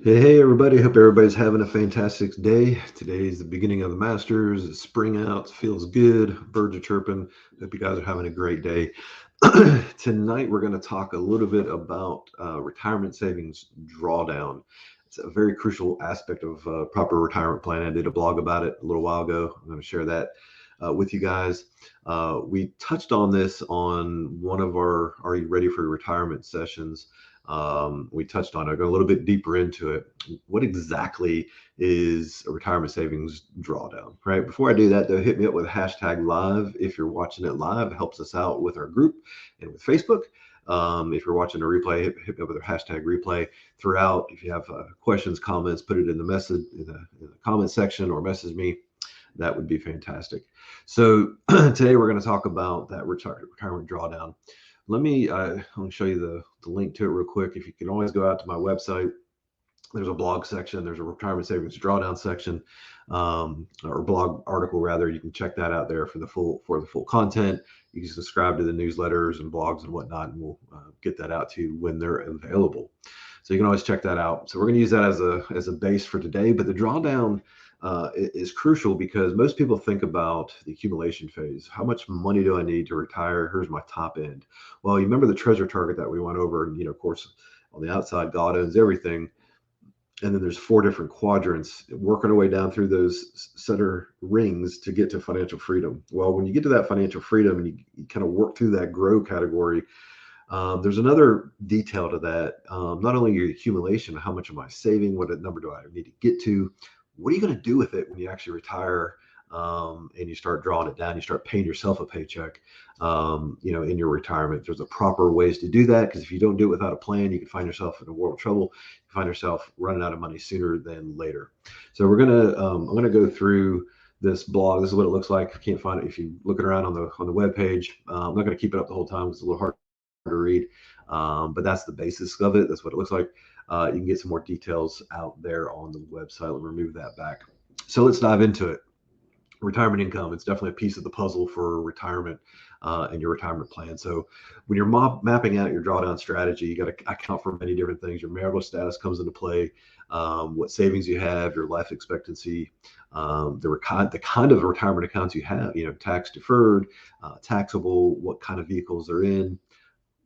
Hey, everybody. Hope everybody's having a fantastic day. Today's the beginning of the Masters. It's spring out. Feels good. Birds are chirping. Hope you guys are having a great day. Tonight, we're going to talk a little bit about retirement savings drawdown. It's a very crucial aspect of proper retirement plan. I did a blog about it a little while ago. I'm going to share that with you guys. We touched on this on one of our Are You Ready for Retirement sessions. We touched on it. I'll go a little bit deeper into it. What exactly is a retirement savings drawdown, right? Before I do that, though, hit me up with hashtag live. If you're watching it live, it helps us out with our group and with Facebook. If you're watching a replay, hit me up with a hashtag replay throughout. If you have questions, comments, put it in the message in the comment section or message me. That would be fantastic. So today we're going to talk about that retirement drawdown. Let me I'll show you the link to it real quick. If you can always go out to my website, there's a blog section, there's a retirement savings drawdown section, or blog article rather. You can check that out there for the full content. You can subscribe to the newsletters and blogs and whatnot, and we'll get that out to you when they're available. So you can always check that out. So we're going to use that as a base for today. But the drawdown is crucial because most people think about the accumulation phase. How much money do I need to retire? Here's my top end. Well, you remember the treasure target that we went over, and of course, on the outside, God owns everything. And then there's 4 different quadrants, working our way down through those center rings to get to financial freedom. Well, when you get to that financial freedom and you kind of work through that grow category, there's another detail to that. Not only your accumulation, how much am I saving? What number do I need to get to? What are you going to do with it when you actually retire, and you start drawing it down? You start paying yourself a paycheck, in your retirement. There's a proper ways to do that, because if you don't do it without a plan, you can find yourself in a world of trouble. You find yourself running out of money sooner than later. So I'm gonna go through this blog. This is what it looks like. If you can't find it, if you're looking around on the web page, I'm not going to keep it up the whole time. It's a little hard to read, but that's the basis of it. That's what it looks like. You can get some more details out there on the website. Let me remove that back. So let's dive into it. Retirement income, it's definitely a piece of the puzzle for retirement and your retirement plan. So when you're mapping out your drawdown strategy, you got to account for many different things. Your marital status comes into play, what savings you have, your life expectancy, the kind of retirement accounts you have, tax deferred, taxable, what kind of vehicles they're in,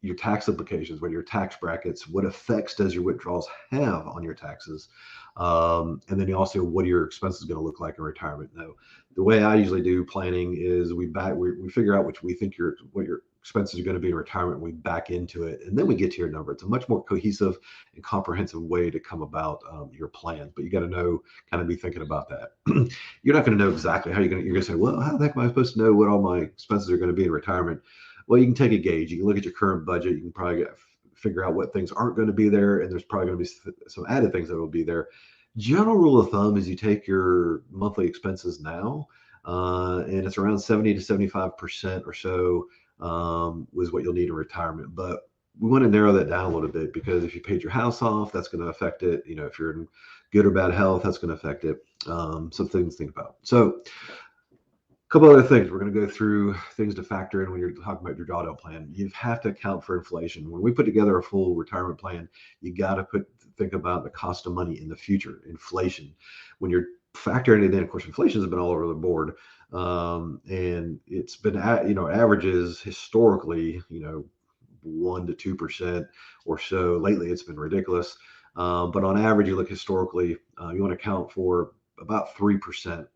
your tax implications, what are your tax brackets, what effects does your withdrawals have on your taxes, and then also what are your expenses going to look like in retirement. Now, the way I usually do planning is we figure out what your expenses are going to be in retirement, and we back into it, and then we get to your number. It's a much more cohesive and comprehensive way to come about your plan, but you got to be thinking about that. You're not going to know exactly how you're going to say, well, how the heck am I supposed to know what all my expenses are going to be in retirement? Well, you can take a gauge. You can look at your current budget. You can probably figure out what things aren't going to be there, and there's probably going to be some added things that will be there. General rule of thumb is you take your monthly expenses now, and it's around 70 to 75% or so was what you'll need in retirement. But we want to narrow that down a little bit, because if you paid your house off, that's going to affect it. If you're in good or bad health, that's going to affect it. Some things to think about. So couple other things. We're going to go through things to factor in when you're talking about your drawdown plan. You have to account for inflation. When we put together a full retirement plan, you got to think about the cost of money in the future, inflation. When you're factoring it in, of course, inflation has been all over the board, and it's been averages historically, 1% to 2% or so. Lately, it's been ridiculous, but on average, you look historically, you want to account for about 3%.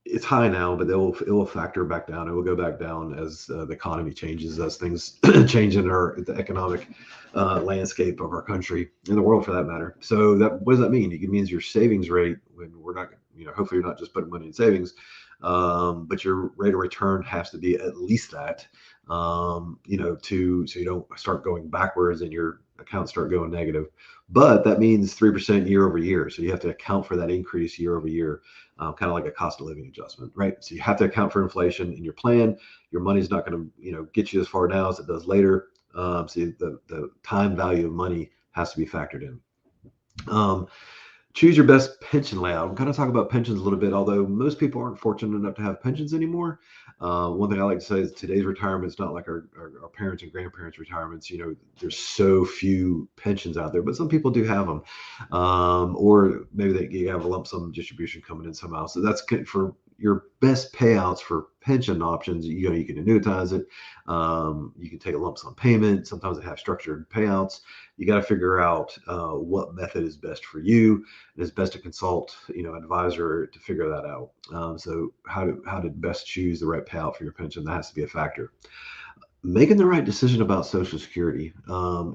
It's high now, but it will factor back down. It will go back down as the economy changes, as things change in the economic landscape of our country and the world, for that matter. So what does that mean? It means your savings rate, when we're not, hopefully you're not just putting money in savings, but your rate of return has to be at least that, so you don't start going backwards and your accounts start going negative. But that means 3% year over year. So you have to account for that increase year over year, kind of like a cost of living adjustment, right? So you have to account for inflation in your plan. Your money's not going to, get you as far now as it does later. So the time value of money has to be factored in. Choose your best pension layout. I'm going to talk about pensions a little bit, although most people aren't fortunate enough to have pensions anymore. One thing I like to say is today's retirement is not like our parents and grandparents' retirements. You know, there's so few pensions out there, but some people do have them. Or maybe you have a lump sum distribution coming in somehow. So that's good for your best payouts for pension options. You know, you can annuitize it. You can take a lump sum payment. Sometimes they have structured payouts. You got to figure out what method is best for you. It's best to consult, advisor to figure that out. So how to best choose the right payout for your pension, that has to be a factor. Making the right decision about Social Security,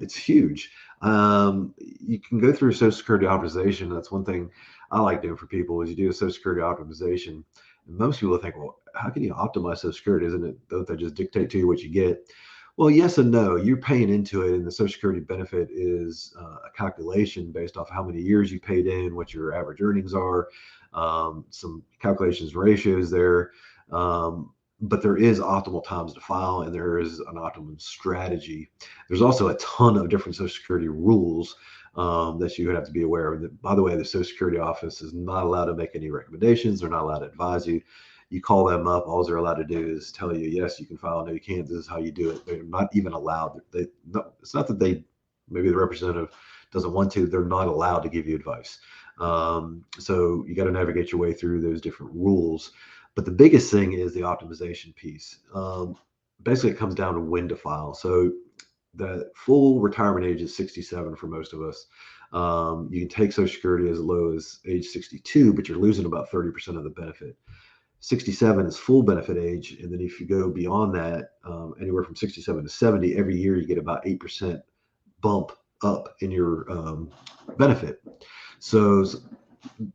it's huge. You can go through Social Security optimization. That's one thing I like doing for people is you do a Social Security optimization. Most people think, well, how can you optimize Social Security? Isn't it? Don't they just dictate to you what you get? Well, yes and no. You're paying into it, and the Social Security benefit is a calculation based off how many years you paid in, what your average earnings are, some calculations, ratios there. But there is optimal times to file, and there is an optimum strategy. There's also a ton of different Social Security rules that you would have to be aware of. By the way, the Social Security office is not allowed to make any recommendations. They're not allowed to advise you. You call them up, all they're allowed to do is tell you, yes, you can file, no, you can't. This is how you do it. They're not even allowed. It's not that maybe the representative doesn't want to. They're not allowed to give you advice. So you got to navigate your way through those different rules. But the biggest thing is the optimization piece. Basically, it comes down to when to file. So the full retirement age is 67 for most of us. You can take Social Security as low as age 62, but you're losing about 30% of the benefit. 67 is full benefit age. And then if you go beyond that, anywhere from 67 to 70, every year you get about 8% bump up in your benefit. So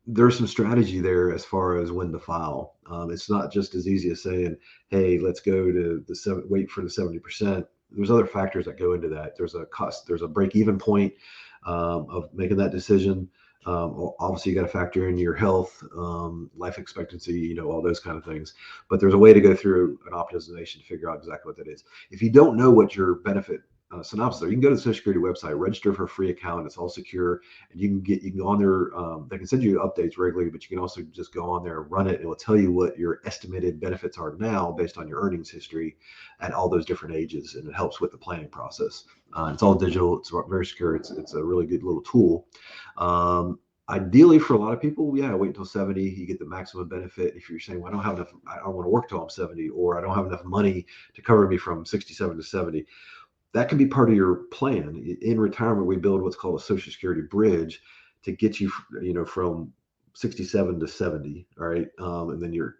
there's some strategy there as far as when to file. It's not just as easy as saying, hey, let's go to wait for the 70%. There's other factors that go into that. There's a cost, there's a break even point of making that decision. Obviously, you got to factor in your health, life expectancy, all those kind of things. But there's a way to go through an optimization to figure out exactly what that is. If you don't know what your benefit synopsis are, you can go to the Social Security website, register for a free account. It's all secure, and you can go on there. They can send you updates regularly, but you can also just go on there, run it. It will tell you what your estimated benefits are now based on your earnings history at all those different ages, and it helps with the planning process. It's all digital. It's very secure. It's a really good little tool. Ideally, for a lot of people, wait until 70. You get the maximum benefit. If you're saying, well, I don't have enough, I don't want to work till I'm 70, or I don't have enough money to cover me from 67 to 70. That can be part of your plan. In retirement, we build what's called a Social Security bridge to get you, from 67 to 70. All right. And then your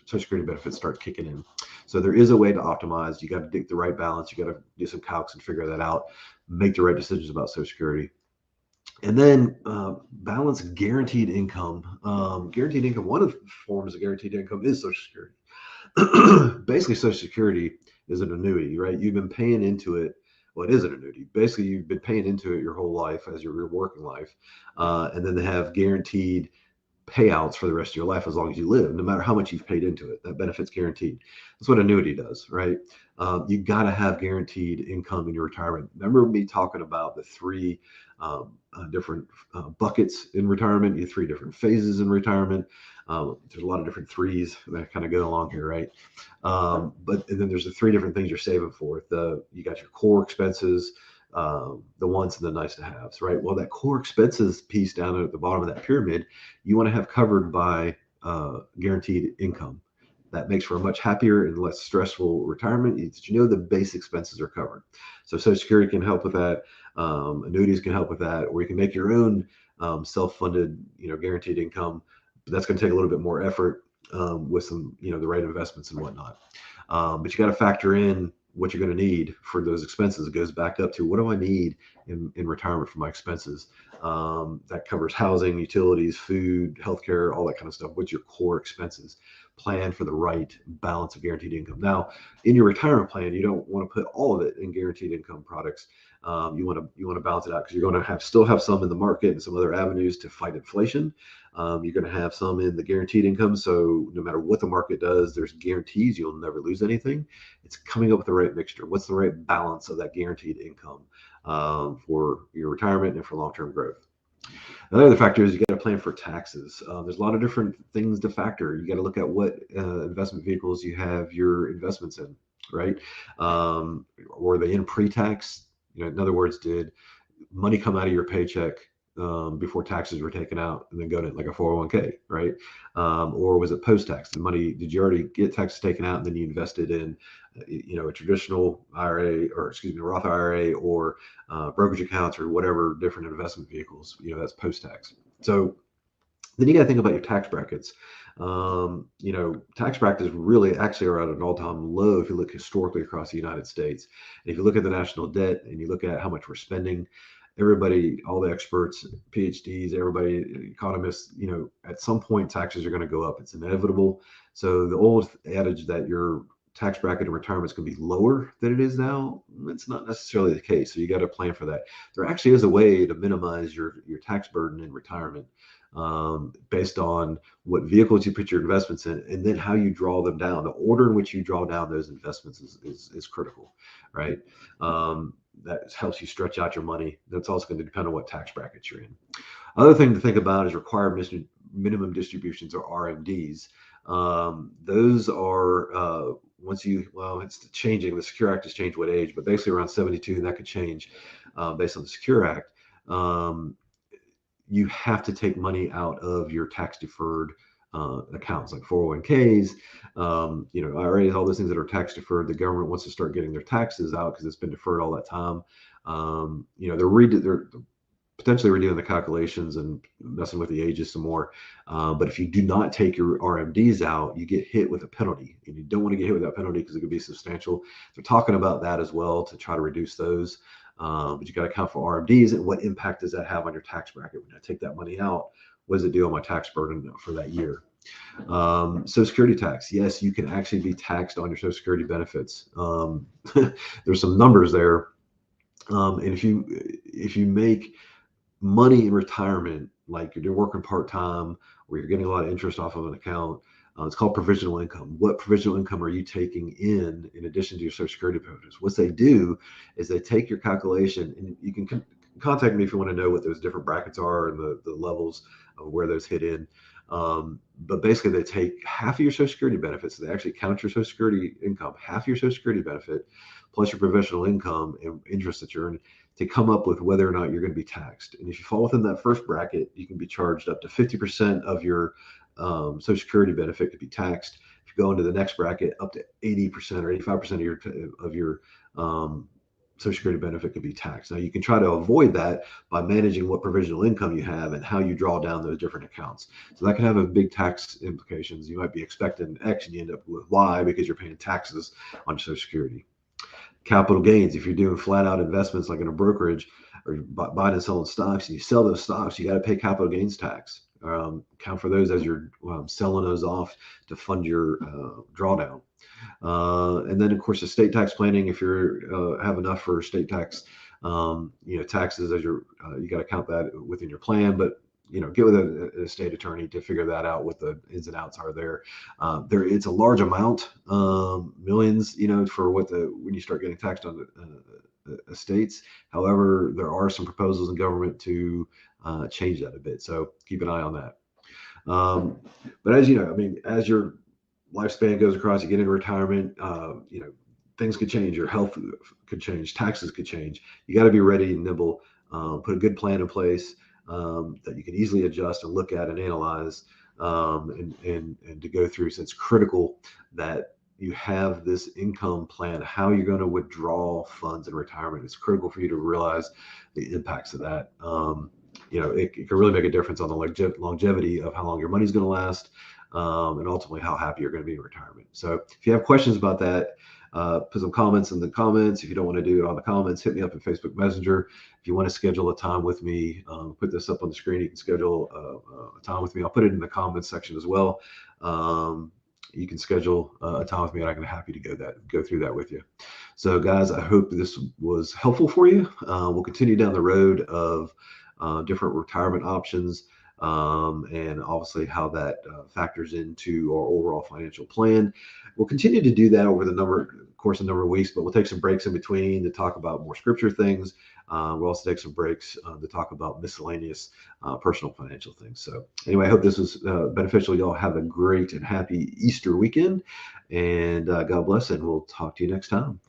Social Security benefits start kicking in. So there is a way to optimize. You got to dig the right balance. You got to do some calcs and figure that out, make the right decisions about Social Security. And then balance guaranteed income. Guaranteed income, one of the forms of guaranteed income is Social Security. Basically, Social Security is an annuity, right? You've been paying into it. Well, it is an annuity. Basically, you've been paying into it your whole life as your working life. And then they have guaranteed payouts for the rest of your life as long as you live, no matter how much you've paid into it. That benefit's guaranteed. That's what annuity does, right? You got to have guaranteed income in your retirement. Remember me talking about the three different buckets in retirement, you three different phases in retirement. There's a lot of different threes that kind of go along here, right? And then there's the three different things you're saving for. You got your core expenses, the wants and the nice to haves, right? Well, that core expenses piece down at the bottom of that pyramid, you want to have covered by guaranteed income. That makes for a much happier and less stressful retirement. The base expenses are covered. So Social Security can help with that. Annuities can help with that, or you can make your own self-funded, guaranteed income. But that's going to take a little bit more effort with some, the right investments and whatnot. But you got to factor in what you're going to need for those expenses. It goes back up to what do I need in retirement for my expenses? That covers housing, utilities, food, healthcare, all that kind of stuff. What's your core expenses? Plan for the right balance of guaranteed income. Now, in your retirement plan, you don't want to put all of it in guaranteed income products. You want to balance it out because you're going to still have some in the market and some other avenues to fight inflation. You're going to have some in the guaranteed income. So no matter what the market does, there's guarantees you'll never lose anything. It's coming up with the right mixture. What's the right balance of that guaranteed income for your retirement and for long-term growth? Another factor is you got to to plan for taxes. There's a lot of different things to factor. You got to look at what investment vehicles you have your investments in, right? Were they in pre-tax? In other words, did money come out of your paycheck before taxes were taken out and then go to like a 401k, right? Or was it post-tax? The money, did you already get taxes taken out and then you invested in, a traditional IRA, or excuse me, Roth IRA, or brokerage accounts, or whatever different investment vehicles, that's post-tax. So then you got to think about your tax brackets. Tax brackets really actually are at an all-time low if you look historically across the United States. And if you look at the national debt and you look at how much we're spending, everybody, all the experts, PhDs, everybody, economists, at some point taxes are going to go up. It's inevitable. So the old adage that your tax bracket in retirement is going to be lower than it is now, it's not necessarily the case. So you got to plan for that. There actually is a way to minimize your tax burden in retirement, based on what vehicles you put your investments in, and then how you draw them down. The order in which you draw down those investments is critical, right? That helps you stretch out your money. That's also going to depend on what tax bracket you're in. Other thing to think about is required minimum distributions, or RMDs. Those are it's changing. The Secure Act has changed what age, but basically around 72, and that could change based on the Secure Act. You have to take money out of your tax deferred accounts like 401ks, IRAs, all those things that are tax deferred. The government wants to start getting their taxes out because it's been deferred all that time. They're potentially redoing the calculations and messing with the ages some more. But if you do not take your RMDs out, you get hit with a penalty, and you don't want to get hit with that penalty because it could be substantial. They're talking about that as well to try to reduce those. But you got to account for RMDs and what impact does that have on your tax bracket. When I take that money out, what does it do on my tax burden for that year? Social Security tax. Yes, you can actually be taxed on your Social Security benefits. There's some numbers there. And if you make money in retirement, like you're working part-time, or you're getting a lot of interest off of an account, it's called provisional income. What provisional income are you taking in addition to your Social Security benefits? What they do is they take your calculation, and you can contact me if you want to know what those different brackets are and the levels of where those hit in. But basically, they take half of your Social Security benefits. So they actually count your Social Security income, half your Social Security benefit, plus your provisional income and interest that you're earning, to come up with whether or not you're going to be taxed. And if you fall within that first bracket, you can be charged up to 50% of your Social Security benefit to be taxed. If you go into the next bracket, up to 80% or 85% of your Social Security benefit could be taxed. Now, you can try to avoid that by managing what provisional income you have and how you draw down those different accounts. So that can have a big tax implications. You might be expecting X and you end up with Y because you're paying taxes on your Social Security. Capital gains. If you're doing flat out investments like in a brokerage, or buying and selling stocks, and you sell those stocks, you got to pay capital gains tax. Count for those as you're selling those off to fund your drawdown. And then, of course, estate tax planning. If you have enough for estate tax, taxes, as you got to count that within your plan. But get with an estate attorney to figure that out, what the ins and outs are there. It's a large amount, millions, for when you start getting taxed on the estates. However, there are some proposals in government to change that a bit. So keep an eye on that. But as you know, as your lifespan goes across, you get into retirement, things could change. Your health could change. Taxes could change. You got to be ready and nimble. Put a good plan in place that you can easily adjust and look at and analyze, and to go through. So it's critical that you have this income plan, how you're going to withdraw funds in retirement. It's critical for you to realize the impacts of that. It can really make a difference on the longevity of how long your money's going to last, and ultimately how happy you're going to be in retirement. So if you have questions about that, put some comments in the comments. If you don't want to do it on the comments, hit me up in Facebook Messenger. If you want to schedule a time with me, put this up on the screen. You can schedule a time with me. I'll put it in the comments section as well. You can schedule a time with me, and I'm happy to go through that with you. So, guys, I hope this was helpful for you. We'll continue down the road of different retirement options. and obviously how that factors into our overall financial plan. We'll continue to do that over the course of a number of weeks, but we'll take some breaks in between to talk about more scripture things. We'll also take some breaks to talk about miscellaneous personal financial things. So anyway, I hope this was beneficial. Y'all have a great and happy Easter weekend, and God bless, and we'll talk to you next time.